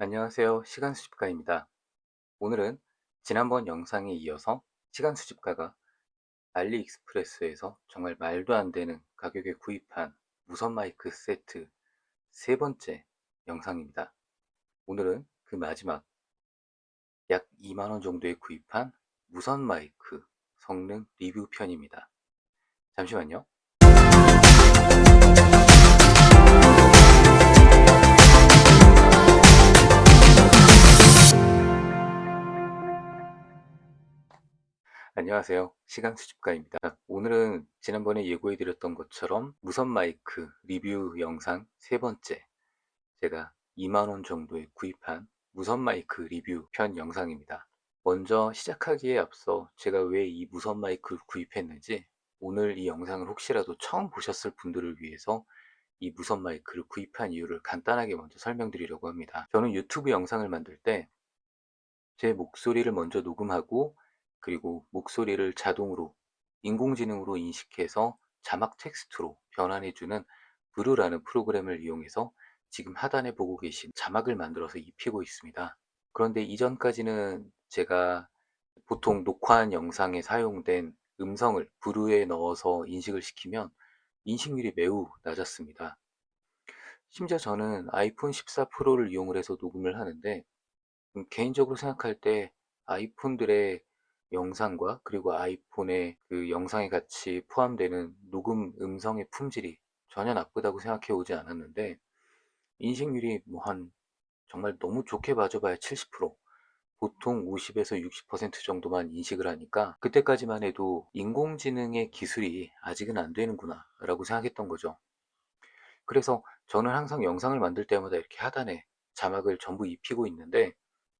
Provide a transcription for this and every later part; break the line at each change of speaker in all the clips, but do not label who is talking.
안녕하세요. 시간수집가입니다. 오늘은 지난번 영상에 이어서 시간수집가가 알리익스프레스에서 정말 말도 안 되는 가격에 구입한 무선 마이크 세트 세 번째 영상입니다. 오늘은 그 마지막 약 2만원 정도에 구입한 무선 마이크 성능 리뷰 편입니다. 잠시만요. 안녕하세요. 시간수집가입니다. 오늘은 지난번에 예고해드렸던 것처럼 무선 마이크 리뷰 영상 세 번째, 제가 2만원 정도에 구입한 무선 마이크 리뷰 편 영상입니다. 먼저 시작하기에 앞서 제가 왜 이 무선 마이크를 구입했는지, 오늘 이 영상을 혹시라도 처음 보셨을 분들을 위해서 이 무선 마이크를 구입한 이유를 간단하게 먼저 설명드리려고 합니다. 저는 유튜브 영상을 만들 때 제 목소리를 먼저 녹음하고, 그리고 목소리를 자동으로 인공지능으로 인식해서 자막 텍스트로 변환해주는 브루라는 프로그램을 이용해서 지금 하단에 보고 계신 자막을 만들어서 입히고 있습니다. 그런데 이전까지는 제가 보통 녹화한 영상에 사용된 음성을 브루에 넣어서 인식을 시키면 인식률이 매우 낮았습니다. 심지어 저는 아이폰 14 프로를 이용을 해서 녹음을 하는데, 개인적으로 생각할 때 아이폰들의 영상과 그리고 아이폰의 그 영상에 같이 포함되는 녹음 음성의 품질이 전혀 나쁘다고 생각해 오지 않았는데, 인식률이 뭐 한 정말 너무 좋게 봐줘봐야 70%, 보통 50에서 60% 정도만 인식을 하니까 그때까지만 해도 인공지능의 기술이 아직은 안 되는구나 라고 생각했던 거죠. 그래서 저는 항상 영상을 만들 때마다 이렇게 하단에 자막을 전부 입히고 있는데,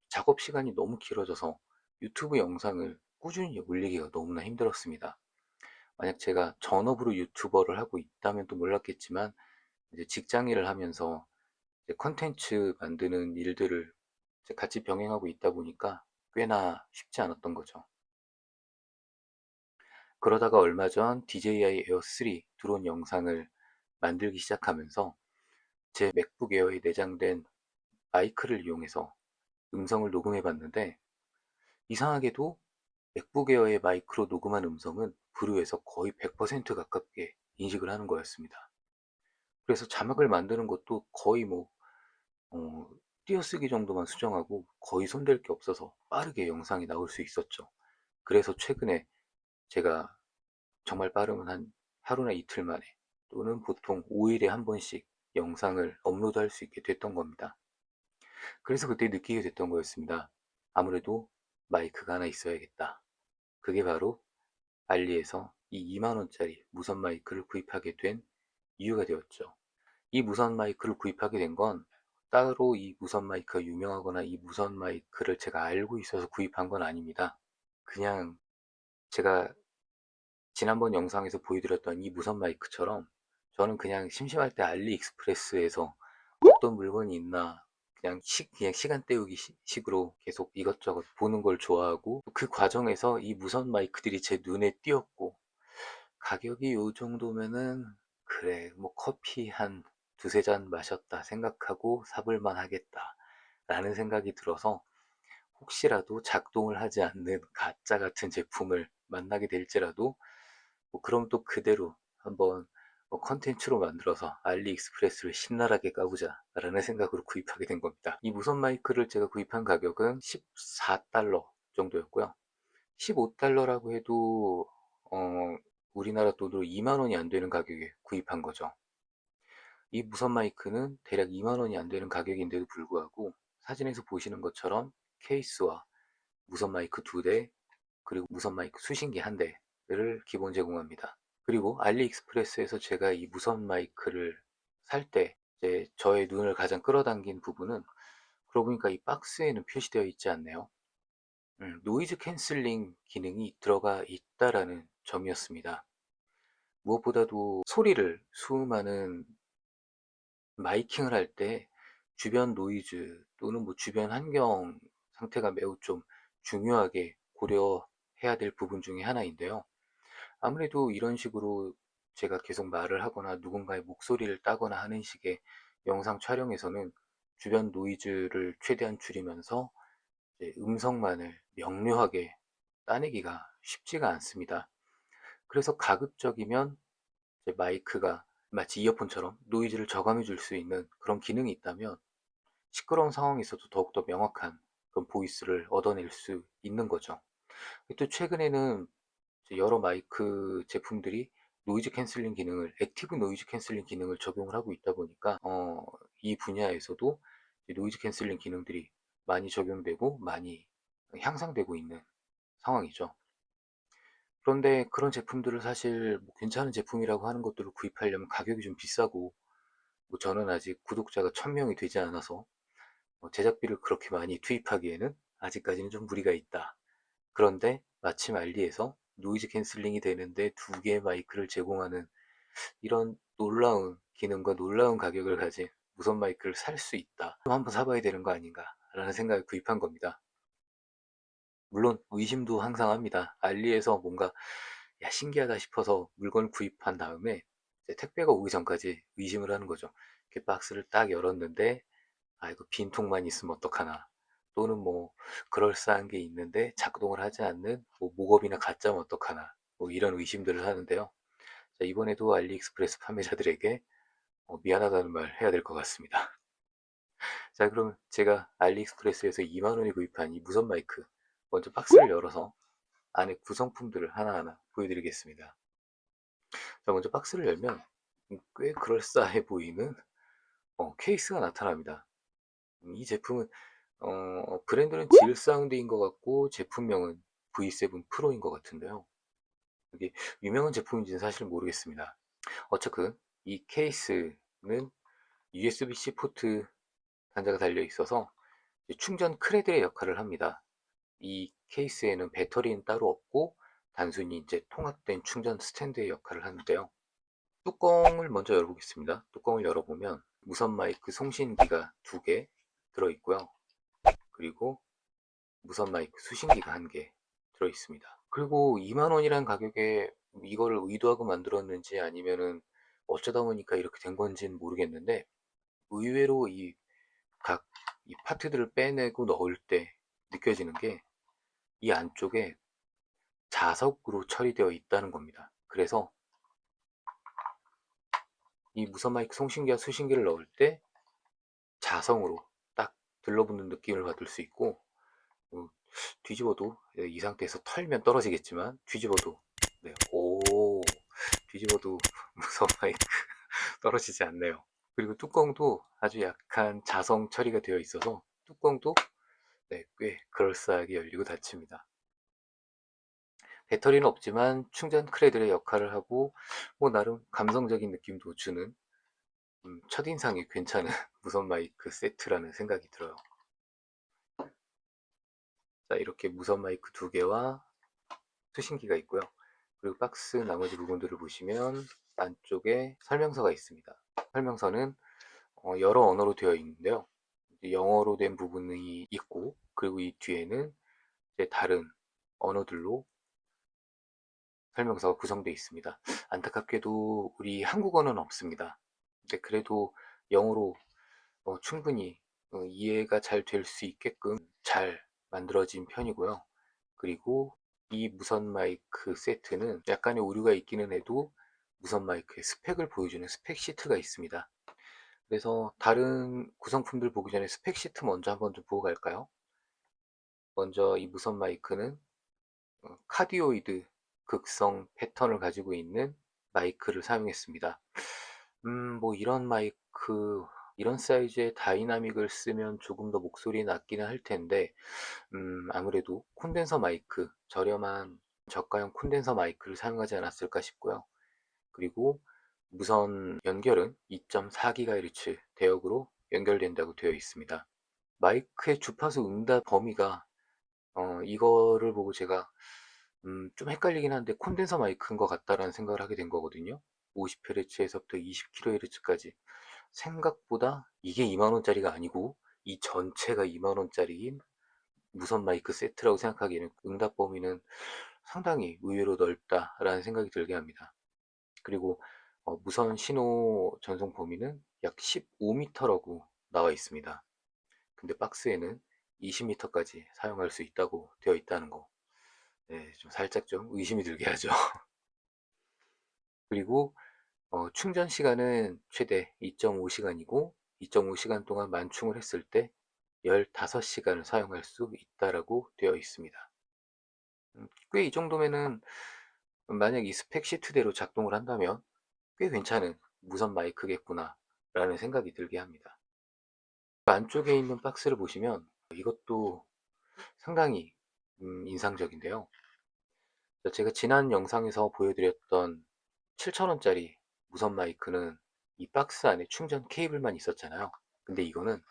작업 시간이 너무 길어져서 유튜브 영상을 꾸준히 올리기가 너무나 힘들었습니다. 만약 제가 전업으로 유튜버를 하고 있다면 또 몰랐겠지만, 이제 직장 일을 하면서 이제 컨텐츠 만드는 일들을 이제 같이 병행하고 있다 보니까 꽤나 쉽지 않았던 거죠. 그러다가 얼마 전 DJI 에어 3 드론 영상을 만들기 시작하면서 제 맥북 에어에 내장된 마이크를 이용해서 음성을 녹음해 봤는데, 이상하게도 맥북 에어의 마이크로 녹음한 음성은 브루에서 거의 100% 가깝게 인식을 하는 거였습니다. 그래서 자막을 만드는 것도 거의 어, 띄어쓰기 정도만 수정하고 거의 손댈 게 없어서 빠르게 영상이 나올 수 있었죠. 그래서 최근에 제가 정말 빠르면 한 하루나 이틀 만에, 또는 보통 5일에 한 번씩 영상을 업로드할 수 있게 됐던 겁니다. 그래서 그때 느끼게 됐던 거였습니다. 아무래도 마이크가 하나 있어야겠다. 그게 바로 알리에서 이 2만원짜리 무선 마이크를 구입하게 된 이유가 되었죠. 이 무선 마이크를 구입하게 된 건 따로 이 무선 마이크가 유명하거나 이 무선 마이크를 제가 알고 있어서 구입한 건 아닙니다. 그냥 제가 지난번 영상에서 보여드렸던 이 무선 마이크처럼 저는 그냥 심심할 때 알리익스프레스에서 어떤 물건이 있나 그냥 시간 때우기 식으로 계속 이것저것 보는 걸 좋아하고, 그 과정에서 이 무선 마이크들이 제 눈에 띄었고, 가격이 요 정도면은 그래 뭐 커피 한 두세 잔 마셨다 생각하고 사볼만 하겠다 라는 생각이 들어서, 혹시라도 작동을 하지 않는 가짜 같은 제품을 만나게 될지라도 그럼 또 그대로 한번 컨텐츠로 만들어서 알리익스프레스를 신나게 까보자 라는 생각으로 구입하게 된 겁니다. 이 무선 마이크를 제가 구입한 가격은 14달러 정도였고요. 15달러라고 해도 우리나라 돈으로 2만원이 안 되는 가격에 구입한 거죠. 이 무선 마이크는 대략 2만원이 안 되는 가격인데도 불구하고 사진에서 보시는 것처럼 케이스와 무선 마이크 2대, 그리고 무선 마이크 수신기 1대를 기본 제공합니다. 그리고 알리익스프레스에서 제가 이 무선 마이크를 살 때 이제 저의 눈을 가장 끌어당긴 부분은, 그러고 보니까 이 박스에는 표시되어 있지 않네요. 노이즈 캔슬링 기능이 들어가 있다라는 점이었습니다. 무엇보다도 소리를 수음하는 마이킹을 할 때 주변 노이즈 또는 뭐 주변 환경 상태가 매우 좀 중요하게 고려해야 될 부분 중에 하나인데요. 아무래도 이런 식으로 제가 계속 말을 하거나 누군가의 목소리를 따거나 하는 식의 영상 촬영에서는 주변 노이즈를 최대한 줄이면서 이제 음성만을 명료하게 따내기가 쉽지가 않습니다. 그래서 가급적이면 이제 마이크가 마치 이어폰처럼 노이즈를 저감해 줄 수 있는 그런 기능이 있다면 시끄러운 상황에서도 더욱더 명확한 그런 보이스를 얻어낼 수 있는 거죠. 또 최근에는 여러 마이크 제품들이 노이즈 캔슬링 기능을, 액티브 노이즈 캔슬링 기능을 적용을 하고 있다 보니까 이 분야에서도 노이즈 캔슬링 기능들이 많이 적용되고 많이 향상되고 있는 상황이죠. 그런데 그런 제품들을 사실 뭐 괜찮은 제품이라고 하는 것들을 구입하려면 가격이 좀 비싸고, 뭐 저는 아직 구독자가 1000명이 되지 않아서 제작비를 그렇게 많이 투입하기에는 아직까지는 좀 무리가 있다. 그런데 마침 알리에서 노이즈 캔슬링이 되는데 두 개의 마이크를 제공하는 이런 놀라운 기능과 놀라운 가격을 가진 무선 마이크를 살 수 있다. 그럼 한번 사봐야 되는 거 아닌가 라는 생각을 구입한 겁니다. 물론 의심도 항상 합니다. 알리에서 뭔가 야 신기하다 싶어서 물건을 구입한 다음에 이제 택배가 오기 전까지 의심을 하는 거죠. 이렇게 박스를 딱 열었는데 아 이거 빈통만 있으면 어떡하나, 또는 뭐 그럴싸한 게 있는데 작동을 하지 않는 뭐 목업이나 가짜면 어떡하나, 뭐 이런 의심들을 하는데요. 자, 이번에도 알리익스프레스 판매자들에게 미안하다는 말 해야 될 것 같습니다. 자, 그럼 제가 알리익스프레스에서 2만 원에 구입한 이 무선 마이크 먼저 박스를 열어서 안에 구성품들을 하나하나 보여드리겠습니다. 자, 먼저 박스를 열면 꽤 그럴싸해 보이는 케이스가 나타납니다. 이 제품은 브랜드는 질 사운드인 것 같고 제품명은 V7 프로인 것 같은데요. 이게 유명한 제품인지는 사실 모르겠습니다. 어쨌든 이 케이스는 USB-C 포트 단자가 달려 있어서 충전 크레드의 역할을 합니다. 이 케이스에는 배터리는 따로 없고 단순히 이제 통합된 충전 스탠드의 역할을 하는데요. 뚜껑을 먼저 열어보겠습니다. 뚜껑을 열어보면 무선 마이크 송신기가 2개 들어있고요. 그리고 무선 마이크 수신기가 1개 들어있습니다. 그리고 2만원이라는 가격에 이거를 의도하고 만들었는지 아니면은 어쩌다 보니까 이렇게 된 건지는 모르겠는데, 의외로 이 파트들을 빼내고 넣을 때 느껴지는 게 이 안쪽에 자석으로 처리되어 있다는 겁니다. 그래서 이 무선 마이크 송신기와 수신기를 넣을 때 자성으로 딱 들러붙는 느낌을 받을 수 있고, 어, 뒤집어도 이 상태에서 털면 떨어지겠지만 뒤집어도 네, 뒤집어도 무선 마이크 떨어지지 않네요. 그리고 뚜껑도 아주 약한 자성 처리가 되어 있어서 뚜껑도 네, 꽤 그럴싸하게 열리고 닫힙니다. 배터리는 없지만 충전 크레들의 역할을 하고 뭐 나름 감성적인 느낌도 주는 첫인상이 괜찮은 무선 마이크 세트라는 생각이 들어요. 자, 이렇게 무선 마이크 2개와 수신기가 있고요. 그리고 박스 나머지 부분들을 보시면 안쪽에 설명서가 있습니다. 설명서는 여러 언어로 되어 있는데요. 영어로 된 부분이 있고, 그리고 이 뒤에는 이제 다른 언어들로 설명서가 구성되어 있습니다. 안타깝게도 우리 한국어는 없습니다. 근데 그래도 영어로 충분히 이해가 잘 될 수 있게끔 잘 만들어진 편이고요. 그리고 이 무선 마이크 세트는 약간의 오류가 있기는 해도 무선 마이크의 스펙을 보여주는 스펙 시트가 있습니다. 그래서 다른 구성품들 보기 전에 스펙 시트 먼저 한번 좀 보고 갈까요? 먼저 이 무선 마이크는 카디오이드 극성 패턴을 가지고 있는 마이크를 사용했습니다. 뭐 이런 마이크, 이런 사이즈의 다이나믹을 쓰면 조금 더 목소리 낮기는 할 텐데, 아무래도 콘덴서 마이크, 저렴한 저가형 콘덴서 마이크를 사용하지 않았을까 싶고요. 그리고 무선 연결은 2.4GHz 대역으로 연결된다고 되어 있습니다. 마이크의 주파수 응답 범위가 이거를 보고 제가 좀 헷갈리긴 한데 콘덴서 마이크인 것 같다라는 생각을 하게 된 거거든요. 50Hz에서부터 20kHz까지 생각보다 이게 2만원짜리가 아니고 이 전체가 2만원짜리인 무선 마이크 세트라고 생각하기에는 응답 범위는 상당히 의외로 넓다라는 생각이 들게 합니다. 그리고 무선 신호 전송 범위는 약 15m라고 나와 있습니다. 근데 박스에는 20m까지 사용할 수 있다고 되어 있다는 거. 네, 좀 살짝 좀 의심이 들게 하죠. 그리고 충전 시간은 최대 2.5시간이고 2.5시간 동안 만충을 했을 때 15시간을 사용할 수 있다라고 되어 있습니다. 꽤 이 정도면은 만약 이 스펙 시트대로 작동을 한다면 꽤 괜찮은 무선 마이크겠구나 라는 생각이 들게 합니다. 안쪽에 있는 박스를 보시면 이것도 상당히 인상적인데요. 제가 지난 영상에서 보여드렸던 7,000원짜리 무선 마이크는 이 박스 안에 충전 케이블만 있었잖아요. 근데 이건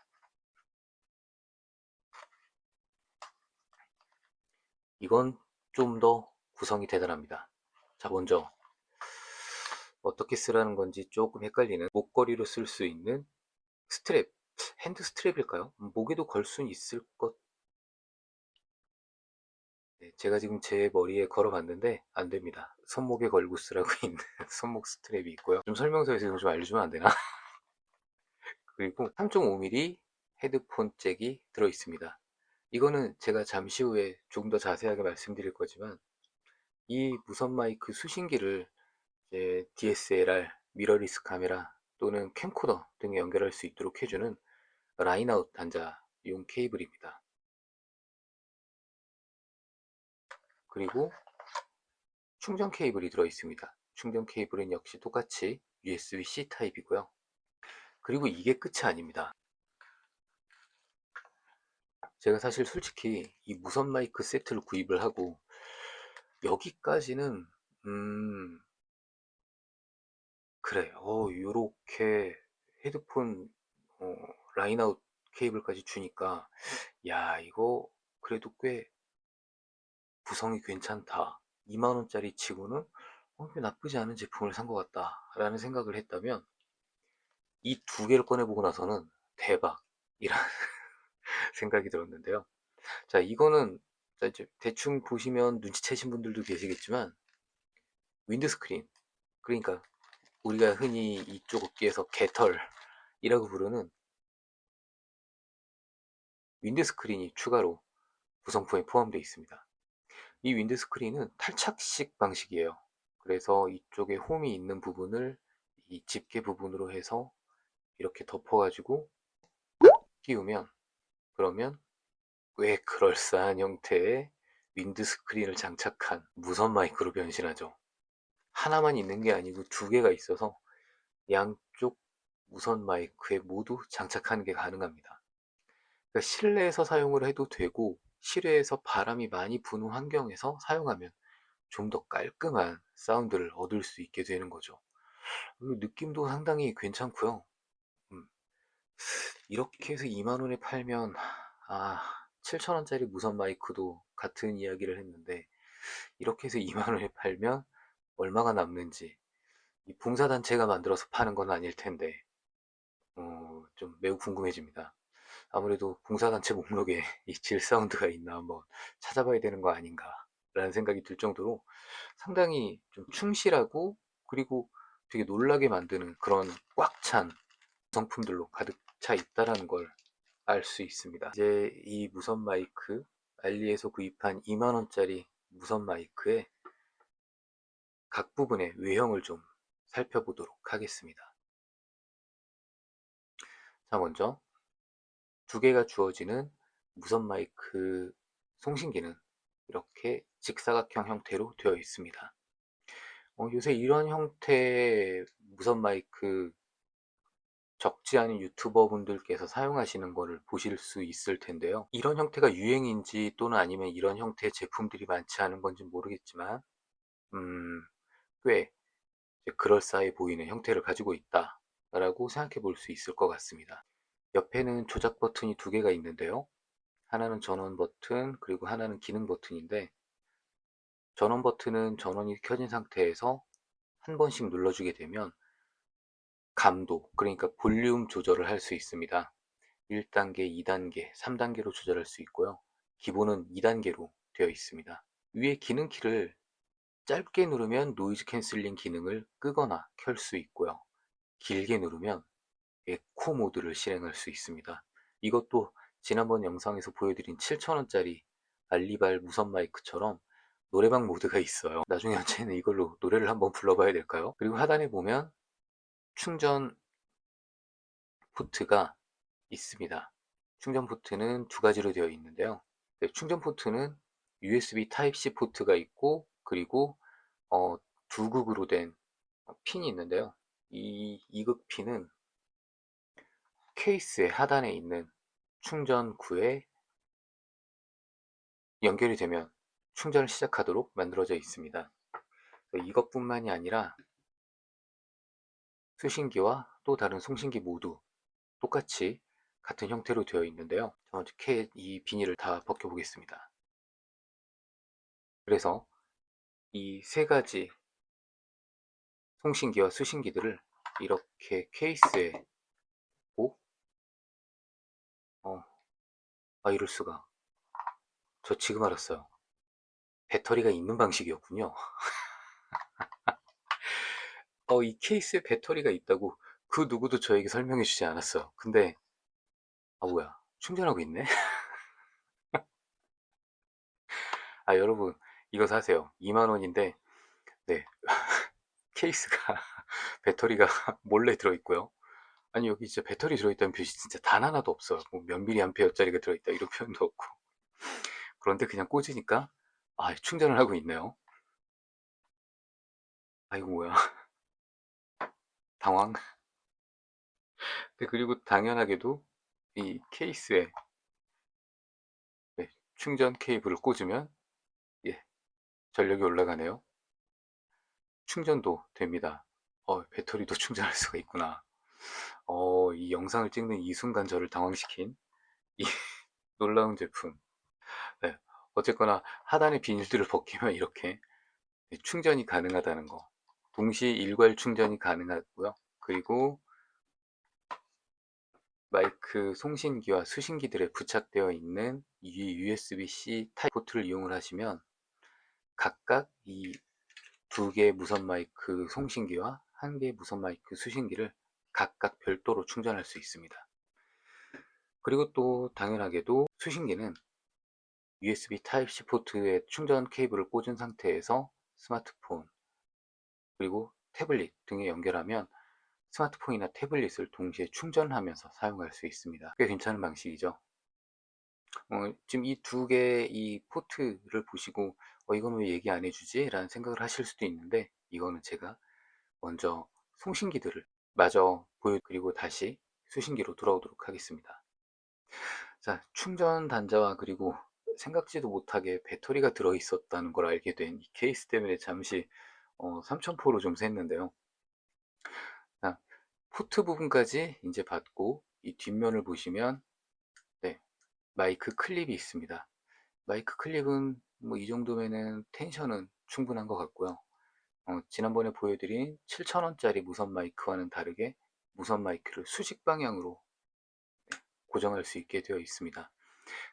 좀 더 구성이 대단합니다. 자, 먼저 어떻게 쓰라는 건지 조금 헷갈리는 목걸이로 쓸 수 있는 스트랩, 핸드 스트랩일까요? 목에도 걸 수는 있을 것. 네, 제가 지금 제 머리에 걸어봤는데 안 됩니다. 손목에 걸고 쓰라고 있는 손목 스트랩이 있고요. 좀 설명서에서 이거 좀 알려주면 안 되나? 그리고 3.5mm 헤드폰 잭이 들어 있습니다. 이거는 제가 잠시 후에 조금 더 자세하게 말씀드릴 거지만 이 무선 마이크 수신기를 이제 DSLR, 미러리스 카메라 또는 캠코더 등에 연결할 수 있도록 해주는 라인아웃 단자용 케이블입니다. 그리고 충전 케이블이 들어 있습니다. 충전 케이블은 역시 똑같이 USB-C 타입이고요. 그리고 이게 끝이 아닙니다. 제가 사실 솔직히 이 무선 마이크 세트를 구입을 하고 여기까지는 그래 요렇게 헤드폰 어, 라인아웃 케이블까지 주니까 야 이거 그래도 꽤 구성이 괜찮다, 2만원짜리 치고는 꽤 나쁘지 않은 제품을 산 것 같다 라는 생각을 했다면 이 두 개를 꺼내보고 나서는 대박이라는 생각이 들었는데요. 자, 이거는 자, 이제 대충 보시면 눈치채신 분들도 계시겠지만 윈드스크린, 그러니까 우리가 흔히 이쪽 업계에서 개털이라고 부르는 윈드스크린이 추가로 구성품에 포함되어 있습니다. 이 윈드스크린은 탈착식 방식이에요. 그래서 이쪽에 홈이 있는 부분을 이 집게 부분으로 해서 이렇게 덮어가지고 끼우면, 그러면 꽤 그럴싸한 형태의 윈드스크린을 장착한 무선 마이크로 변신하죠. 하나만 있는 게 아니고 두 개가 있어서 양쪽 무선 마이크에 모두 장착하는 게 가능합니다. 그러니까 실내에서 사용을 해도 되고 실외에서 바람이 많이 부는 환경에서 사용하면 좀 더 깔끔한 사운드를 얻을 수 있게 되는 거죠. 그리고 느낌도 상당히 괜찮고요. 음, 이렇게 해서 2만 원에 팔면 7천 원짜리 무선 마이크도 같은 이야기를 했는데 이렇게 해서 2만 원에 팔면 얼마가 남는지, 이 봉사단체가 만들어서 파는 건 아닐 텐데 좀 매우 궁금해집니다. 아무래도 봉사단체 목록에 이 질 사운드가 있나 한번 찾아봐야 되는 거 아닌가 라는 생각이 들 정도로 상당히 좀 충실하고 그리고 되게 놀라게 만드는 그런 꽉 찬 성품들로 가득 차 있다라는 걸 알 수 있습니다. 이제 이 무선 마이크, 알리에서 구입한 2만원짜리 무선 마이크의 각 부분의 외형을 좀 살펴보도록 하겠습니다. 자, 먼저 두 개가 주어지는 무선 마이크 송신기는 이렇게 직사각형 형태로 되어 있습니다. 요새 이런 형태의 무선 마이크 적지 않은 유튜버 분들께서 사용하시는 것을 보실 수 있을 텐데요. 이런 형태가 유행인지 또는 아니면 이런 형태의 제품들이 많지 않은 건지 모르겠지만 꽤 그럴싸해 보이는 형태를 가지고 있다 라고 생각해 볼 수 있을 것 같습니다. 옆에는 조작 버튼이 두 개가 있는데요. 하나는 전원 버튼, 그리고 하나는 기능 버튼인데 전원 버튼은 전원이 켜진 상태에서 한 번씩 눌러주게 되면 감도, 그러니까 볼륨 조절을 할 수 있습니다. 1단계, 2단계, 3단계로 조절할 수 있고요. 기본은 2단계로 되어 있습니다. 위에 기능 키를 짧게 누르면 노이즈 캔슬링 기능을 끄거나 켤 수 있고요. 길게 누르면 에코 모드를 실행할 수 있습니다. 이것도 지난번 영상에서 보여드린 7,000원짜리 알리발 무선 마이크처럼 노래방 모드가 있어요. 나중에 언제는 이걸로 노래를 한번 불러봐야 될까요? 그리고 하단에 보면 충전 포트가 있습니다. 충전 포트는 두 가지로 되어 있는데요. 네, 충전 포트는 USB Type-C 포트가 있고, 그리고 두 극으로 된 핀이 있는데요. 이 이극 핀은 케이스의 하단에 있는 충전구에 연결이 되면 충전을 시작하도록 만들어져 있습니다. 이것뿐만이 아니라 수신기와 또 다른 송신기 모두 똑같이 같은 형태로 되어 있는데요. 먼저 이 비닐을 다 벗겨 보겠습니다. 그래서 이 세 가지 송신기와 수신기들을 이렇게 케이스에 고 이럴 수가. 저 지금 알았어요. 배터리가 있는 방식이었군요. 이 케이스에 배터리가 있다고 그 누구도 저에게 설명해 주지 않았어요. 근데 뭐야, 충전하고 있네. 여러분, 이거 사세요. 2만원인데 네, 케이스가 배터리가 몰래 들어있고요. 아니, 여기 진짜 배터리 들어있다는 표시 진짜 단 하나도 없어요. 뭐 몇 미리암페어짜리가 들어있다 이런 표현도 없고. 그런데 그냥 꽂으니까 충전을 하고 있네요. 이거 뭐야. 당황. 그리고 당연하게도 이 케이스에 충전 케이블을 꽂으면 전력이 올라가네요. 충전도 됩니다. 배터리도 충전할 수가 있구나. 이 영상을 찍는 이 순간 저를 당황시킨 이 놀라운 제품. 네, 어쨌거나 하단의 비닐들을 벗기면 이렇게 충전이 가능하다는 거. 동시 일괄 충전이 가능하고요. 그리고 마이크 송신기와 수신기들에 부착되어 있는 이 USB-C 타입 포트를 이용을 하시면 각각 이 두 개의 무선 마이크 송신기와 한 개의 무선 마이크 수신기를 각각 별도로 충전할 수 있습니다. 그리고 또 당연하게도 수신기는 USB Type-C 포트에 충전 케이블을 꽂은 상태에서 스마트폰 그리고 태블릿 등에 연결하면 스마트폰이나 태블릿을 동시에 충전하면서 사용할 수 있습니다. 꽤 괜찮은 방식이죠. 지금 이 두 개의 이 포트를 보시고 이건 왜 얘기 안 해주지? 라는 생각을 하실 수도 있는데, 이거는 제가 먼저 송신기들을 마저 보여드리고 다시 수신기로 돌아오도록 하겠습니다. 자, 충전 단자와 그리고 생각지도 못하게 배터리가 들어있었다는 걸 알게 된 이 케이스 때문에 잠시 3000포로 좀 샜는데요. 자, 포트 부분까지 이제 받고 이 뒷면을 보시면 마이크 클립이 있습니다. 마이크 클립은 뭐 이 정도면은 텐션은 충분한 것 같고요. 지난번에 보여드린 7,000원짜리 무선 마이크와는 다르게 무선 마이크를 수직 방향으로 고정할 수 있게 되어 있습니다.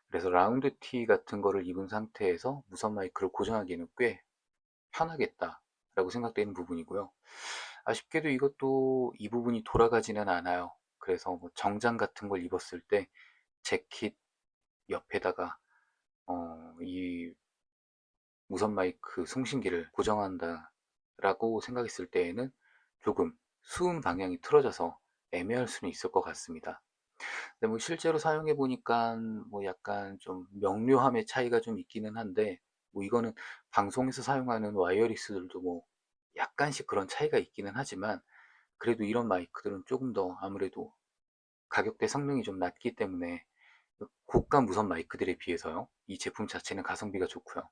그래서 라운드 티 같은 거를 입은 상태에서 무선 마이크를 고정하기에는 꽤 편하겠다 라고 생각되는 부분이고요. 아쉽게도 이것도 이 부분이 돌아가지는 않아요. 그래서 뭐 정장 같은 걸 입었을 때 재킷 옆에다가 이 무선 마이크 송신기를 고정한다 라고 생각했을 때에는 조금 수음 방향이 틀어져서 애매할 수는 있을 것 같습니다. 근데 뭐 실제로 사용해 보니까 뭐 약간 좀 명료함의 차이가 좀 있기는 한데, 뭐 이거는 방송에서 사용하는 와이어리스들도 뭐 약간씩 그런 차이가 있기는 하지만, 그래도 이런 마이크들은 조금 더 아무래도 가격대 성능이 좀 낮기 때문에 고가 무선 마이크들에 비해서요, 이 제품 자체는 가성비가 좋고요.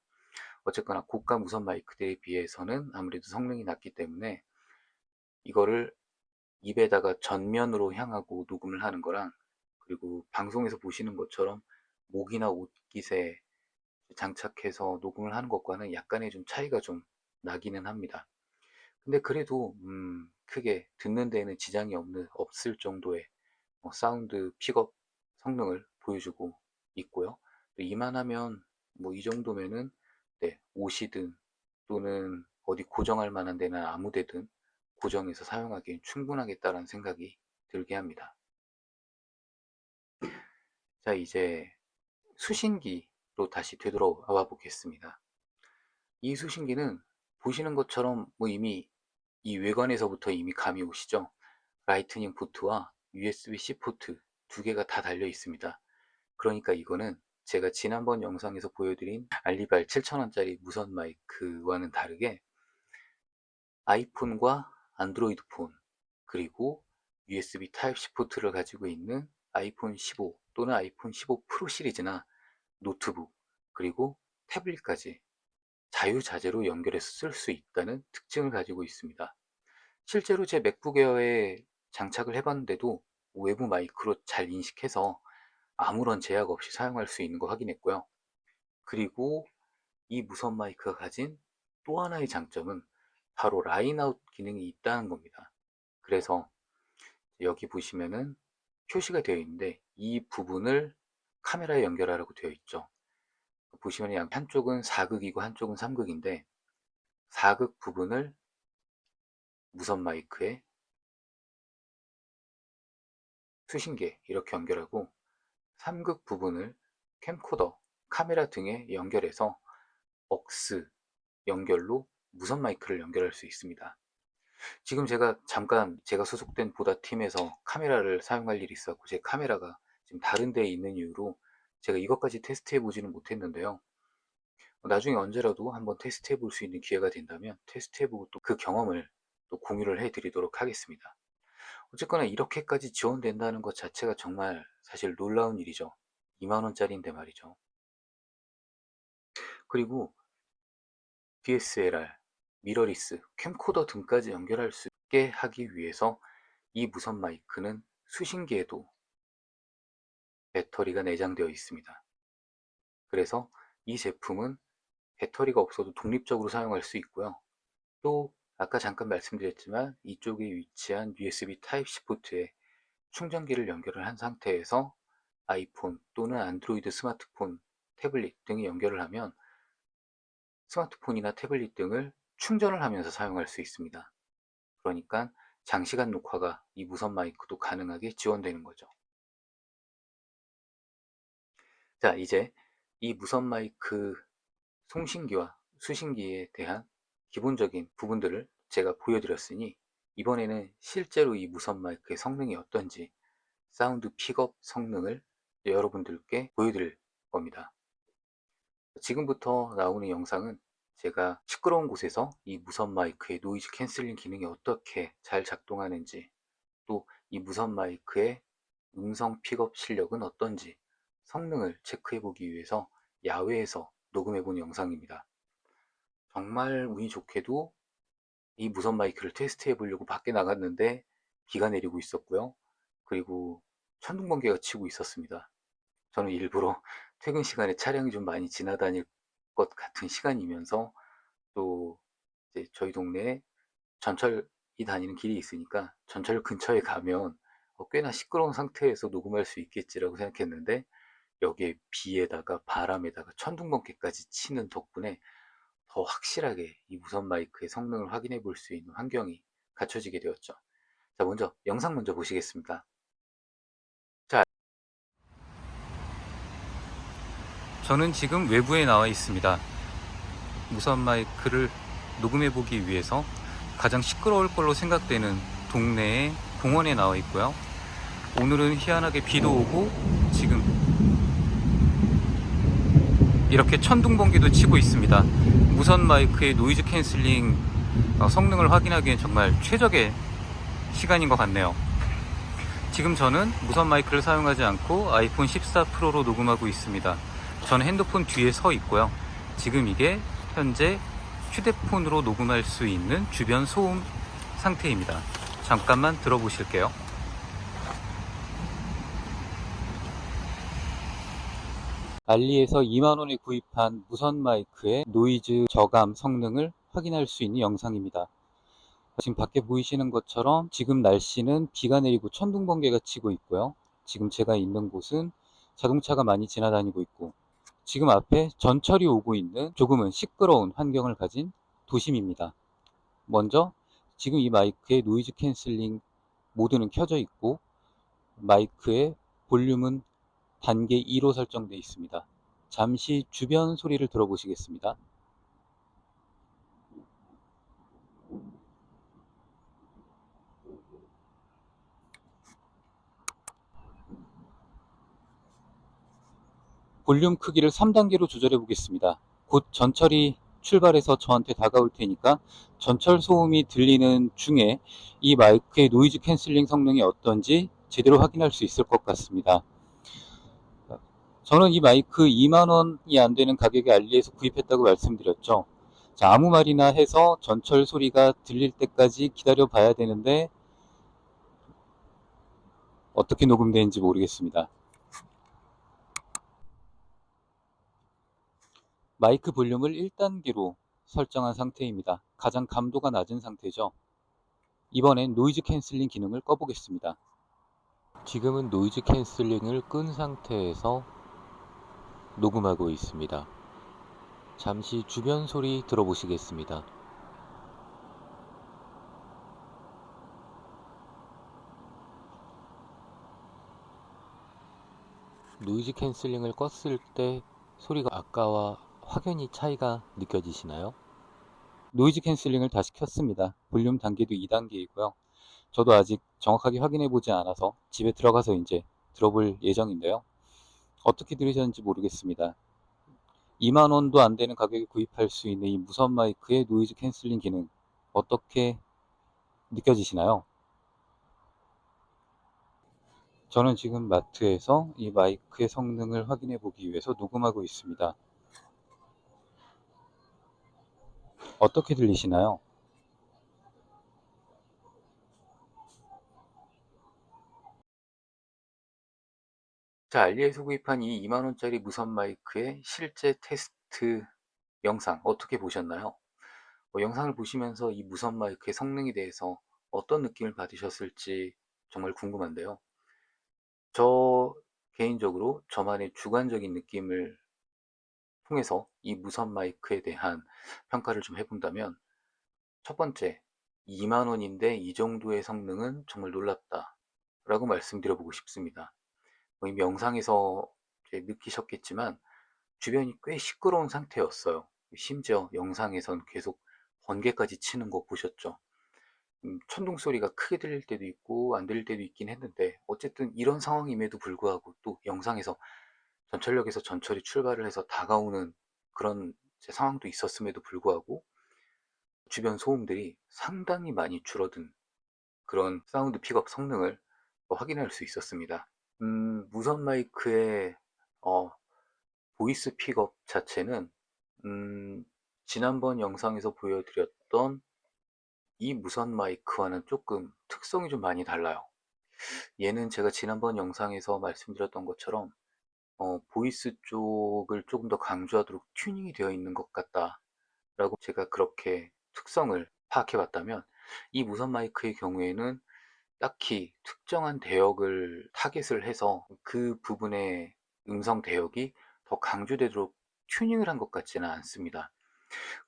어쨌거나 고가 무선 마이크들에 비해서는 아무래도 성능이 낮기 때문에 이거를 입에다가 전면으로 향하고 녹음을 하는 거랑, 그리고 방송에서 보시는 것처럼 목이나 옷깃에 장착해서 녹음을 하는 것과는 약간의 좀 차이가 좀 나기는 합니다. 근데 그래도 크게 듣는 데에는 지장이 없을 정도의 사운드 픽업 성능을 보여주고 있고요. 이만하면 뭐 이 정도면은 옷이든 또는 어디 고정할 만한 데나 아무 데든 고정해서 사용하기엔 충분하겠다라는 생각이 들게 합니다. 자, 이제 수신기로 다시 되돌아와 보겠습니다. 이 수신기는 보시는 것처럼 뭐 이미 이 외관에서부터 이미 감이 오시죠? 라이트닝 포트와 USB-C 포트 두 개가 다 달려 있습니다. 그러니까 이거는 제가 지난번 영상에서 보여드린 알리발 7,000원짜리 무선 마이크와는 다르게 아이폰과 안드로이드 폰, 그리고 USB 타입C 포트를 가지고 있는 아이폰 15 또는 아이폰 15 프로 시리즈나 노트북, 그리고 태블릿까지 자유자재로 연결해서 쓸 수 있다는 특징을 가지고 있습니다. 실제로 제 맥북 에어에 장착을 해봤는데도 외부 마이크로 잘 인식해서 아무런 제약 없이 사용할 수 있는 거 확인했고요. 그리고 이 무선 마이크가 가진 또 하나의 장점은 바로 라인아웃 기능이 있다는 겁니다. 그래서 여기 보시면은 표시가 되어 있는데 이 부분을 카메라에 연결하라고 되어 있죠. 보시면 한쪽은 4극이고 한쪽은 3극인데 4극 부분을 무선 마이크에 수신기에 이렇게 연결하고 3극 부분을 캠코더, 카메라 등에 연결해서 억스 연결로 무선 마이크를 연결할 수 있습니다. 지금 제가 잠깐 제가 소속된 보다 팀에서 카메라를 사용할 일이 있었고 제 카메라가 지금 다른 데에 있는 이유로 제가 이것까지 테스트해 보지는 못했는데요. 나중에 언제라도 한번 테스트해 볼 수 있는 기회가 된다면 테스트해 보고 또 그 경험을 또 공유를 해 드리도록 하겠습니다. 어쨌거나 이렇게까지 지원된다는 것 자체가 정말 사실 놀라운 일이죠. 2만원짜리인데 말이죠. 그리고 DSLR, 미러리스, 캠코더 등까지 연결할 수 있게 하기 위해서 이 무선 마이크는 수신기에도 배터리가 내장되어 있습니다. 그래서 이 제품은 배터리가 없어도 독립적으로 사용할 수 있고요. 또 아까 잠깐 말씀드렸지만 이쪽에 위치한 USB 타입C 포트에 충전기를 연결을 한 상태에서 아이폰 또는 안드로이드 스마트폰, 태블릿 등에 연결을 하면 스마트폰이나 태블릿 등을 충전을 하면서 사용할 수 있습니다. 그러니까 장시간 녹화가 이 무선 마이크도 가능하게 지원되는 거죠. 자, 이제 이 무선 마이크 송신기와 수신기에 대한 기본적인 부분들을 제가 보여드렸으니 이번에는 실제로 이 무선 마이크의 성능이 어떤지 사운드 픽업 성능을 여러분들께 보여드릴 겁니다. 지금부터 나오는 영상은 제가 시끄러운 곳에서 이 무선 마이크의 노이즈 캔슬링 기능이 어떻게 잘 작동하는지, 또 이 무선 마이크의 음성 픽업 실력은 어떤지 성능을 체크해 보기 위해서 야외에서 녹음해 본 영상입니다. 정말 운이 좋게도 이 무선 마이크를 테스트해 보려고 밖에 나갔는데 비가 내리고 있었고요. 그리고 천둥 번개가 치고 있었습니다. 저는 일부러 퇴근 시간에 차량이 좀 많이 지나다닐 것 같은 시간이면서 또 이제 저희 동네에 전철이 다니는 길이 있으니까 전철 근처에 가면 꽤나 시끄러운 상태에서 녹음할 수 있겠지라고 생각했는데 여기에 비에다가 바람에다가 천둥 번개까지 치는 덕분에 더 확실하게 이 무선 마이크의 성능을 확인해 볼 수 있는 환경이 갖춰지게 되었죠. 자, 먼저 영상 먼저 보시겠습니다. 자, 저는 지금 외부에 나와 있습니다. 무선 마이크를 녹음해 보기 위해서 가장 시끄러울 걸로 생각되는 동네의 공원에 나와 있고요. 오늘은 희한하게 비도 오고 지금 이렇게 천둥 번개도 치고 있습니다. 무선 마이크의 노이즈 캔슬링 성능을 확인하기엔 정말 최적의 시간인 것 같네요. 지금 저는 무선 마이크를 사용하지 않고 아이폰 14 프로로 녹음하고 있습니다. 저는 핸드폰 뒤에 서 있고요. 지금 이게 현재 휴대폰으로 녹음할 수 있는 주변 소음 상태입니다. 잠깐만 들어보실게요. 알리에서 2만원에 구입한 무선 마이크의 노이즈 저감 성능을 확인할 수 있는 영상입니다. 지금 밖에 보이시는 것처럼 지금 날씨는 비가 내리고 천둥 번개가 치고 있고요. 지금 제가 있는 곳은 자동차가 많이 지나다니고 있고 지금 앞에 전철이 오고 있는 조금은 시끄러운 환경을 가진 도심입니다. 먼저 지금 이 마이크의 노이즈 캔슬링 모드는 켜져 있고 마이크의 볼륨은 단계 2로 설정되어 있습니다. 잠시 주변 소리를 들어보시겠습니다. 볼륨 크기를 3단계로 조절해 보겠습니다. 곧 전철이 출발해서 저한테 다가올 테니까 전철 소음이 들리는 중에 이 마이크의 노이즈 캔슬링 성능이 어떤지 제대로 확인할 수 있을 것 같습니다. 저는 이 마이크 2만원이 안 되는 가격에 알리에서 구입했다고 말씀드렸죠. 자, 아무 말이나 해서 전철 소리가 들릴 때까지 기다려 봐야 되는데 어떻게 녹음되는지 모르겠습니다. 마이크 볼륨을 1단계로 설정한 상태입니다. 가장 감도가 낮은 상태죠. 이번엔 노이즈 캔슬링 기능을 꺼보겠습니다. 지금은 노이즈 캔슬링을 끈 상태에서 녹음하고 있습니다. 잠시 주변 소리 들어보시겠습니다. 노이즈 캔슬링을 껐을 때 소리가 아까와 확연히 차이가 느껴지시나요? 노이즈 캔슬링을 다시 켰습니다. 볼륨 단계도 2단계이고요. 저도 아직 정확하게 확인해 보지 않아서 집에 들어가서 이제 들어볼 예정인데요. 어떻게 들으셨는지 모르겠습니다. 2만원도 안 되는 가격에 구입할 수 있는 이 무선 마이크의 노이즈 캔슬링 기능 어떻게 느껴지시나요? 저는 지금 마트에서 이 마이크의 성능을 확인해 보기 위해서 녹음하고 있습니다. 어떻게 들리시나요? 자, 알리에서 구입한 이 2만원짜리 무선 마이크의 실제 테스트 영상 어떻게 보셨나요? 영상을 보시면서 이 무선 마이크의 성능에 대해서 어떤 느낌을 받으셨을지 정말 궁금한데요. 저 개인적으로 저만의 주관적인 느낌을 통해서 이 무선 마이크에 대한 평가를 좀 해본다면, 첫 번째, 2만 원인데 이 정도의 성능은 정말 놀랍다 라고 말씀드려보고 싶습니다. 이미 영상에서 이제 느끼셨겠지만 주변이 꽤 시끄러운 상태였어요. 심지어 영상에선 계속 번개까지 치는 거 보셨죠? 천둥 소리가 크게 들릴 때도 있고 안 들릴 때도 있긴 했는데, 어쨌든 이런 상황임에도 불구하고 또 영상에서 전철역에서 전철이 출발을 해서 다가오는 그런 상황도 있었음에도 불구하고 주변 소음들이 상당히 많이 줄어든 그런 사운드 픽업 성능을 확인할 수 있었습니다. 무선 마이크의 보이스 픽업 자체는 음, 지난번 영상에서 보여드렸던 이 무선 마이크와는 조금 특성이 좀 많이 달라요. 얘는 제가 지난번 영상에서 말씀드렸던 것처럼 보이스 쪽을 조금 더 강조하도록 튜닝이 되어 있는 것 같다 라고 제가 그렇게 특성을 파악해 봤다면, 이 무선 마이크의 경우에는 딱히 특정한 대역을 타겟을 해서 그 부분의 음성 대역이 더 강조되도록 튜닝을 한 것 같지는 않습니다.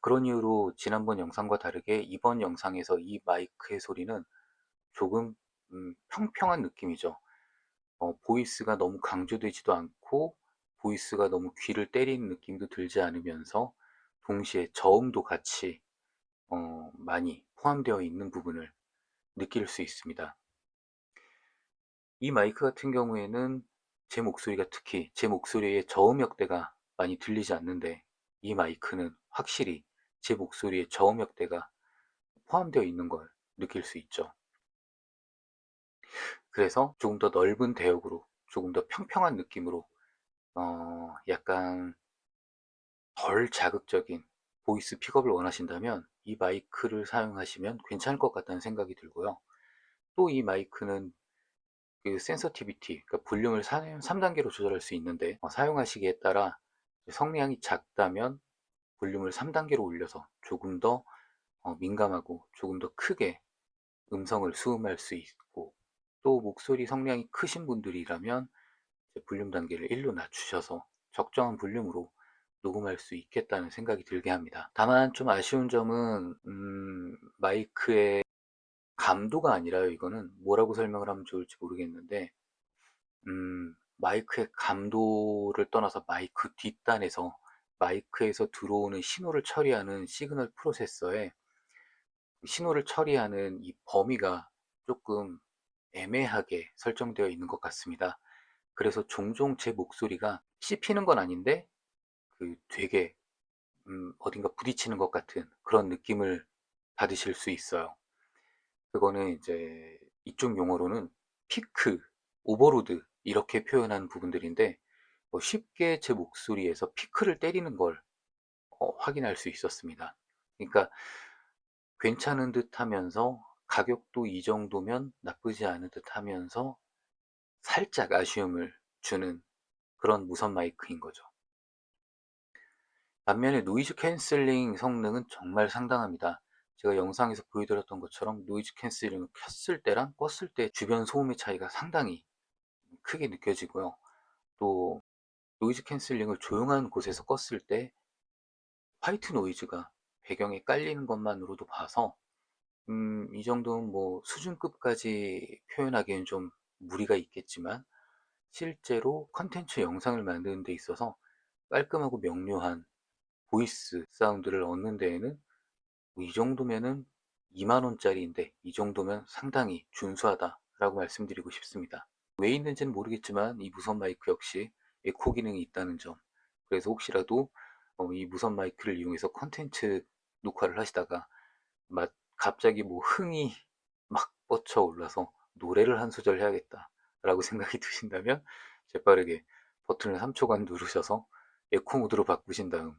그런 이유로 지난번 영상과 다르게 이번 영상에서 이 마이크의 소리는 조금 평평한 느낌이죠. 보이스가 너무 강조되지도 않고 보이스가 너무 귀를 때리는 느낌도 들지 않으면서 동시에 저음도 같이 많이 포함되어 있는 부분을 느낄 수 있습니다. 이 마이크 같은 경우에는 제 목소리가, 특히 제 목소리의 저음 역대가 많이 들리지 않는데, 이 마이크는 확실히 제 목소리의 저음 역대가 포함되어 있는 걸 느낄 수 있죠. 그래서 조금 더 넓은 대역으로, 조금 더 평평한 느낌으로, 약간 덜 자극적인 보이스 픽업을 원하신다면 이 마이크를 사용하시면 괜찮을 것 같다는 생각이 들고요. 또 이 마이크는 그 센서티비티, 그러니까 볼륨을 3단계로 조절할 수 있는데, 사용하시기에 따라 성량이 작다면 볼륨을 3단계로 올려서 조금 더 민감하고 조금 더 크게 음성을 수음할 수 있고, 또 목소리 성량이 크신 분들이라면 볼륨 단계를 1로 낮추셔서 적정한 볼륨으로 녹음할 수 있겠다는 생각이 들게 합니다. 다만 좀 아쉬운 점은 마이크의 감도가 아니라요. 이거는 뭐라고 설명을 하면 좋을지 모르겠는데, 마이크의 감도를 떠나서 마이크 뒷단에서 마이크에서 들어오는 신호를 처리하는 시그널 프로세서에 신호를 처리하는 이 범위가 조금 애매하게 설정되어 있는 것 같습니다. 그래서 종종 제 목소리가 씹히는 건 아닌데 되게 어딘가 부딪히는 것 같은 그런 느낌을 받으실 수 있어요. 그거는 이제 이쪽 용어로는 피크, 오버로드 이렇게 표현한 부분들인데 쉽게 제 목소리에서 피크를 때리는 걸 확인할 수 있었습니다. 그러니까 괜찮은 듯 하면서 가격도 이 정도면 나쁘지 않은 듯 하면서 살짝 아쉬움을 주는 그런 무선 마이크인 거죠. 반면에 노이즈 캔슬링 성능은 정말 상당합니다. 제가 영상에서 보여드렸던 것처럼 노이즈 캔슬링을 켰을 때랑 껐을 때 주변 소음의 차이가 상당히 크게 느껴지고요. 또 노이즈 캔슬링을 조용한 곳에서 껐을 때 화이트 노이즈가 배경에 깔리는 것만으로도 봐서 이 정도는 뭐 수준급까지 표현하기엔 좀 무리가 있겠지만 실제로 컨텐츠 영상을 만드는 데 있어서 깔끔하고 명료한 보이스 사운드를 얻는 데에는 뭐이 정도면은 2만 원짜리인데 이 정도면 상당히 준수하다라고 말씀드리고 싶습니다. 왜 있는지는 모르겠지만 이 무선 마이크 역시 에코 기능이 있다는 점. 그래서 혹시라도 이 무선 마이크를 이용해서 컨텐츠 녹화를 하시다가 갑자기 뭐 흥이 막 뻗쳐 올라서 노래를 한 소절 해야겠다라고 생각이 드신다면 재빠르게 버튼을 3초간 누르셔서 에코 모드로 바꾸신 다음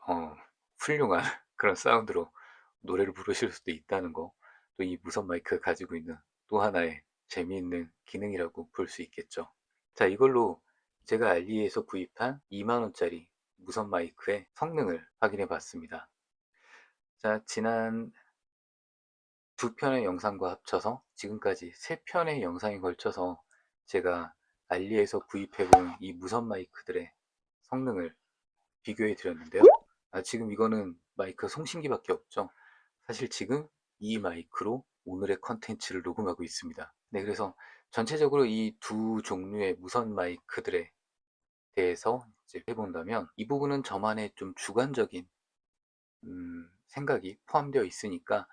어, 훌륭한 그런 사운드로 노래를 부르실 수도 있다는 거, 또 이 무선 마이크가 가지고 있는 또 하나의 재미있는 기능이라고 볼 수 있겠죠. 자, 이걸로 제가 알리에서 구입한 2만 원짜리 무선 마이크의 성능을 확인해 봤습니다. 자, 지난 두 편의 영상과 합쳐서 지금까지 세 편의 영상에 걸쳐서 제가 알리에서 구입해 본 이 무선 마이크들의 성능을 비교해 드렸는데요. 지금 이거는 마이크 송신기밖에 없죠. 사실 지금 이 마이크로 오늘의 컨텐츠를 녹음하고 있습니다. 네, 그래서 전체적으로 이 두 종류의 무선 마이크들에 대해서 이제 해본다면 이 부분은 저만의 좀 주관적인 생각이 포함되어 있으니까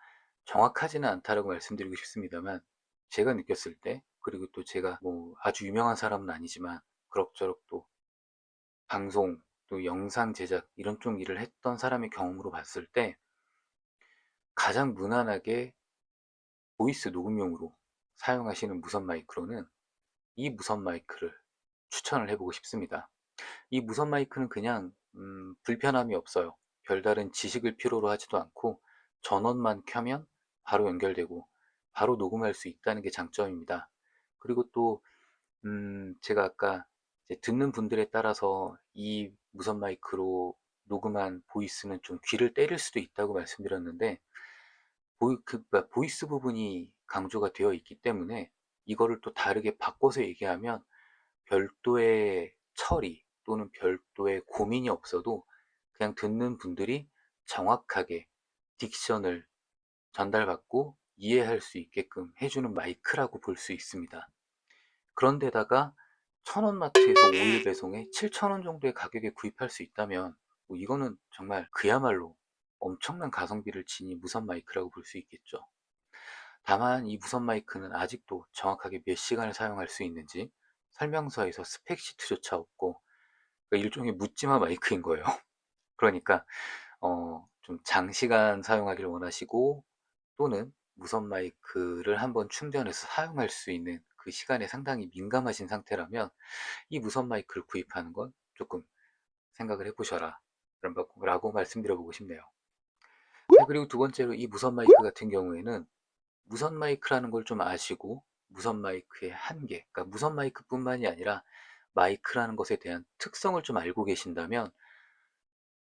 정확하지는 않다라고 말씀드리고 싶습니다만 제가 느꼈을 때 그리고 또 제가 뭐 아주 유명한 사람은 아니지만 그럭저럭 또 방송 또 영상 제작 이런 쪽 일을 했던 사람의 경험으로 봤을 때 가장 무난하게 보이스 녹음용으로 사용하시는 무선 마이크로는 이 무선 마이크를 추천을 해보고 싶습니다. 이 무선 마이크는 그냥 불편함이 없어요. 별다른 지식을 필요로 하지도 않고 전원만 켜면 바로 연결되고 바로 녹음할 수 있다는 게 장점입니다. 그리고 또 제가 아까 이제 듣는 분들에 따라서 이 무선 마이크로 녹음한 보이스는 좀 귀를 때릴 수도 있다고 말씀드렸는데 그러니까 보이스 부분이 강조가 되어 있기 때문에 이거를 또 다르게 바꿔서 얘기하면 별도의 처리 또는 별도의 고민이 없어도 그냥 듣는 분들이 정확하게 딕션을 전달받고 이해할 수 있게끔 해주는 마이크라고 볼 수 있습니다. 그런데다가 천원마트에서 5일 배송에 7,000원 정도의 가격에 구입할 수 있다면 뭐 이거는 정말 그야말로 엄청난 가성비를 지닌 무선 마이크라고 볼 수 있겠죠. 다만 이 무선 마이크는 아직도 정확하게 몇 시간을 사용할 수 있는지 설명서에서 스펙 시트조차 없고 그러니까 일종의 묻지마 마이크인 거예요. 그러니까 좀 장시간 사용하기를 원하시고 또는 무선 마이크를 한번 충전해서 사용할 수 있는 그 시간에 상당히 민감하신 상태라면 이 무선 마이크를 구입하는 건 조금 생각을 해보셔라 라고 말씀드려보고 싶네요. 자, 그리고 두 번째로 이 무선 마이크 같은 경우에는 무선 마이크라는 걸 좀 아시고 무선 마이크의 한계, 그러니까 무선 마이크뿐만이 아니라 마이크라는 것에 대한 특성을 좀 알고 계신다면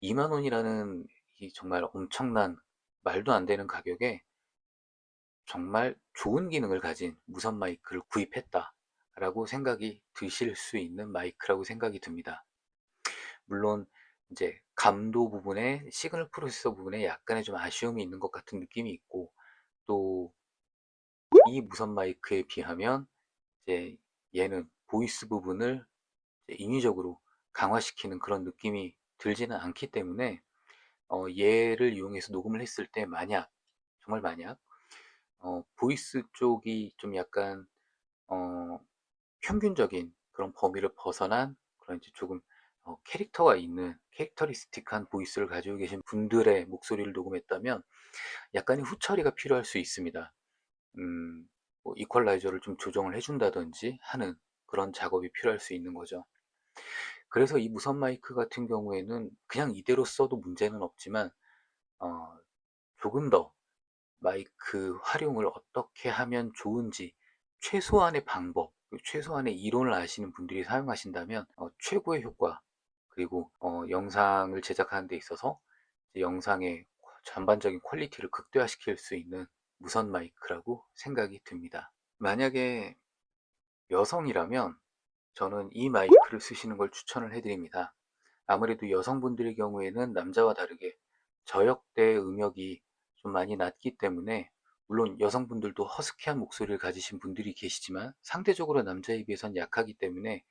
2만 원이라는 이 정말 엄청난 말도 안 되는 가격에 정말 좋은 기능을 가진 무선 마이크를 구입했다 라고 생각이 드실 수 있는 마이크라고 생각이 듭니다. 물론 이제 감도 부분에 시그널 프로세서 부분에 약간의 좀 아쉬움이 있는 것 같은 느낌이 있고 또 이 무선 마이크에 비하면 이제 얘는 보이스 부분을 인위적으로 강화시키는 그런 느낌이 들지는 않기 때문에 얘를 이용해서 녹음을 했을 때 만약, 정말 만약 보이스 쪽이 좀 약간 어, 평균적인 그런 범위를 벗어난 그런 이제 조금 캐릭터가 있는 캐릭터리스틱한 보이스를 가지고 계신 분들의 목소리를 녹음했다면 약간의 후처리가 필요할 수 있습니다. 뭐 이퀄라이저를 좀 조정을 해준다든지 하는 그런 작업이 필요할 수 있는 거죠. 그래서 이 무선 마이크 같은 경우에는 그냥 이대로 써도 문제는 없지만 어, 조금 더 마이크 활용을 어떻게 하면 좋은지 최소한의 방법, 최소한의 이론을 아시는 분들이 사용하신다면 최고의 효과, 그리고 영상을 제작하는 데 있어서 영상의 전반적인 퀄리티를 극대화시킬 수 있는 무선 마이크라고 생각이 듭니다. 만약에 여성이라면 저는 이 마이크를 쓰시는 걸 추천을 해드립니다. 아무래도 여성분들의 경우에는 남자와 다르게 저역대 음역이 좀 많이 낮기 때문에, 물론 여성분들도 허스키한 목소리를 가지신 분들이 계시지만 상대적으로 남자에 비해선 약하기 때문에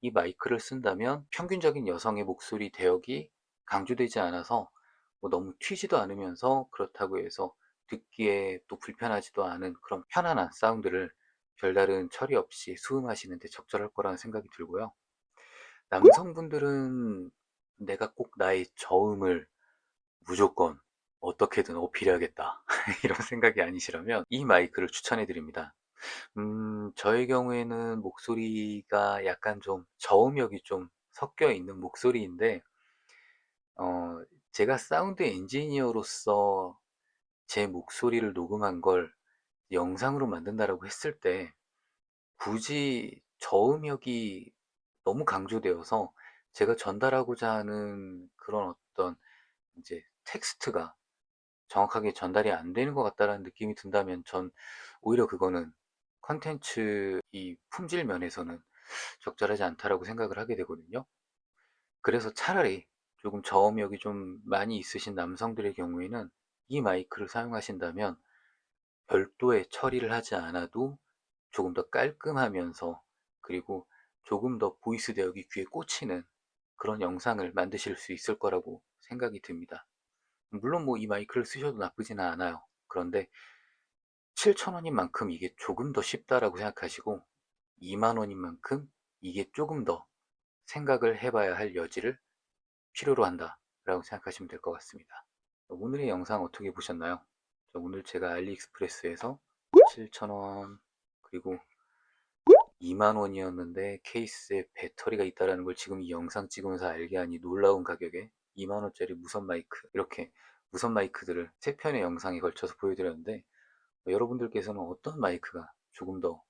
이 마이크를 쓴다면 평균적인 여성의 목소리 대역이 강조되지 않아서 뭐 너무 튀지도 않으면서 그렇다고 해서 듣기에 또 불편하지도 않은 그런 편안한 사운드를 별다른 처리 없이 수음하시는데 적절할 거라는 생각이 들고요. 남성분들은 내가 꼭 나의 저음을 무조건 어떻게든 어필해야겠다 이런 생각이 아니시라면 이 마이크를 추천해 드립니다. 저의 경우에는 목소리가 약간 좀 저음역이 좀 섞여 있는 목소리인데, 어, 제가 사운드 엔지니어로서 제 목소리를 녹음한 걸 영상으로 만든다라고 했을 때 굳이 저음역이 너무 강조되어서 제가 전달하고자 하는 그런 어떤 이제 텍스트가 정확하게 전달이 안 되는 것 같다라는 느낌이 든다면 전 오히려 그거는 컨텐츠 이 품질 면에서는 적절하지 않다라고 생각을 하게 되거든요. 그래서 차라리 조금 저음역이 좀 많이 있으신 남성들의 경우에는 이 마이크를 사용하신다면 별도의 처리를 하지 않아도 조금 더 깔끔하면서, 그리고 조금 더 보이스 대역이 귀에 꽂히는 그런 영상을 만드실 수 있을 거라고 생각이 듭니다. 물론 뭐 이 마이크를 쓰셔도 나쁘지는 않아요. 그런데 7,000원인 만큼 이게 조금 더 쉽다라고 생각하시고 2만 원인 만큼 이게 조금 더 생각을 해봐야 할 여지를 필요로 한다라고 생각하시면 될 것 같습니다. 오늘의 영상 어떻게 보셨나요? 오늘 제가 알리익스프레스에서 7,000원 그리고 2만 원이었는데 케이스에 배터리가 있다는 걸 지금 이 영상 찍으면서 알게 하니 놀라운 가격에 2만 원짜리 무선 마이크, 이렇게 무선 마이크들을 3편의 영상에 걸쳐서 보여드렸는데 여러분들께서는 어떤 마이크가 조금 더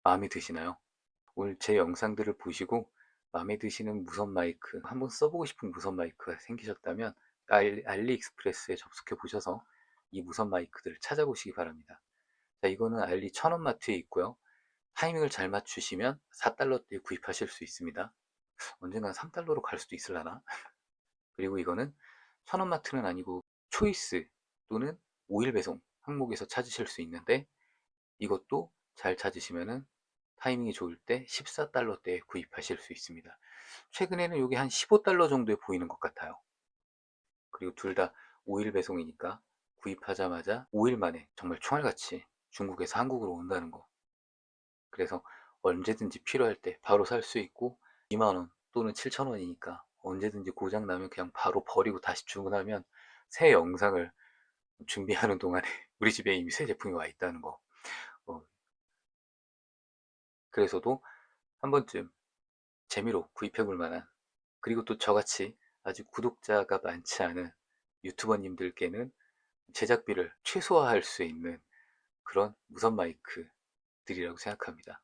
마음에 드시나요? 오늘 제 영상들을 보시고 마음에 드시는 무선 마이크, 한번 써보고 싶은 무선 마이크가 생기셨다면 알리익스프레스에 접속해 보셔서 이 무선 마이크들을 찾아보시기 바랍니다. 자, 이거는 알리 1000원마트에 있고요. 타이밍을 잘 맞추시면 4달러대에 구입하실 수 있습니다. 언젠간 3달러로 갈 수도 있을라나? 그리고 이거는 1000원마트는 아니고 초이스 또는 5일 배송 항목에서 찾으실 수 있는데, 이것도 잘 찾으시면은 타이밍이 좋을 때 14달러대에 구입하실 수 있습니다. 최근에는 이게 한 15달러 정도에 보이는 것 같아요. 그리고 둘 다 5일 배송이니까 구입하자마자 5일 만에 정말 총알같이 중국에서 한국으로 온다는 거. 그래서 언제든지 필요할 때 바로 살 수 있고 2만원 또는 7천원이니까 언제든지 고장 나면 그냥 바로 버리고 다시 주문하면 새 영상을 준비하는 동안에 우리 집에 이미 새 제품이 와 있다는 거. 어, 그래서도 한 번쯤 재미로 구입해 볼 만한, 그리고 또 저같이 아직 구독자가 많지 않은 유튜버님들께는 제작비를 최소화할 수 있는 그런 무선 마이크들이라고 생각합니다.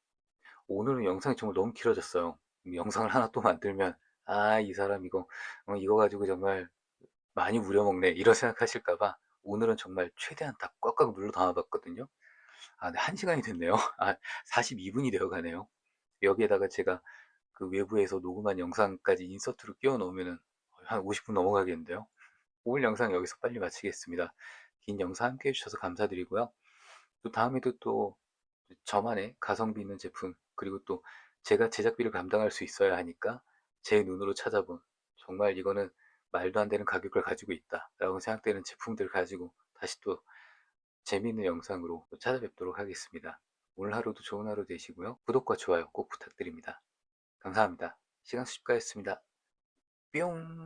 오늘은 영상이 정말 너무 길어졌어요. 영상을 하나 또 만들면 이 사람 이거 가지고 정말 많이 우려먹네 이런 생각하실까봐 오늘은 정말 최대한 다 꽉꽉 눌러 담아봤거든요. 네, 1시간이 됐네요. 42분이 되어 가네요. 여기에다가 제가 그 외부에서 녹음한 영상까지 인서트로 끼워 넣으면 한 50분 넘어가겠는데요. 오늘 영상 여기서 빨리 마치겠습니다. 긴 영상 함께 해주셔서 감사드리고요. 또 다음에도 또 저만의 가성비 있는 제품 그리고 또 제가 제작비를 감당할 수 있어야 하니까 제 눈으로 찾아본 정말 이거는 말도 안 되는 가격을 가지고 있다라고 생각되는 제품들을 가지고 다시 또 재미있는 영상으로 또 찾아뵙도록 하겠습니다. 오늘 하루도 좋은 하루 되시고요. 구독과 좋아요 꼭 부탁드립니다. 감사합니다. 시간 수집가였습니다. 뿅!